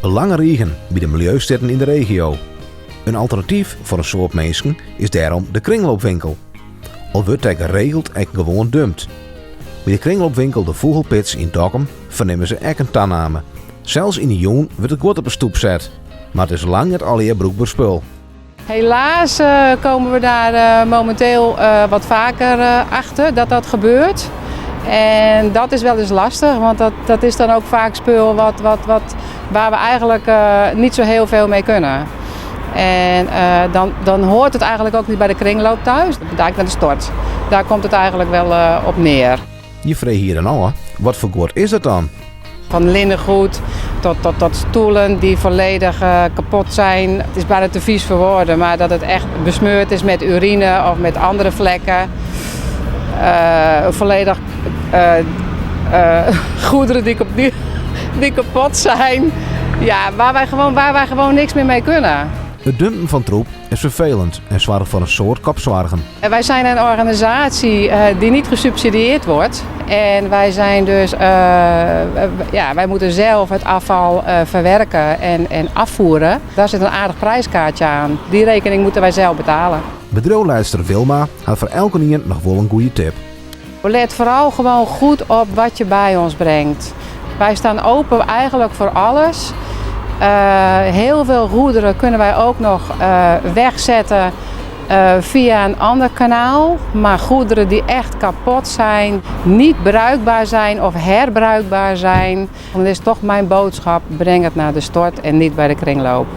Een lange regen bij de milieustetten in de regio. Een alternatief voor een soort mensen is daarom de kringloopwinkel. Al wordt hij geregeld en gewoon dumpt. Bij de kringloopwinkel De Vogelpits in Dokkum vernemen ze ook een tanname. Zelfs in de jong wordt het goed op een stoep zet. Maar het is lang het alweer broekbaar spul. Helaas komen we daar momenteel wat vaker achter dat gebeurt. En dat is wel eens lastig, want dat is dan ook vaak spul waar we eigenlijk niet zo heel veel mee kunnen. En dan hoort het eigenlijk ook niet bij de kringloop thuis. Dat moet eigenlijk naar de stort. Daar komt het eigenlijk wel op neer. Je vreet hier dan al, wat voor goed is dat dan? Van linnengoed tot stoelen die volledig kapot zijn. Het is bijna te vies voor woorden, maar dat het echt besmeurd is met urine of met andere vlekken. Volledig goederen die kapot zijn. Ja, waar wij gewoon niks meer mee kunnen. Het dumpen van troep is vervelend en zorgt voor een soort kopzorgen. Wij zijn een organisatie die niet gesubsidieerd wordt. En wij zijn dus, wij moeten zelf het afval verwerken en afvoeren. Daar zit een aardig prijskaartje aan. Die rekening moeten wij zelf betalen. Bedrijfsleider Wilma had voor elke nier nog wel een goede tip. Let vooral gewoon goed op wat je bij ons brengt. Wij staan open eigenlijk voor alles. Heel veel goederen kunnen wij ook nog wegzetten via een ander kanaal. Maar goederen die echt kapot zijn, niet bruikbaar zijn of herbruikbaar zijn. Dan is toch mijn boodschap, breng het naar de stort en niet bij de kringloop.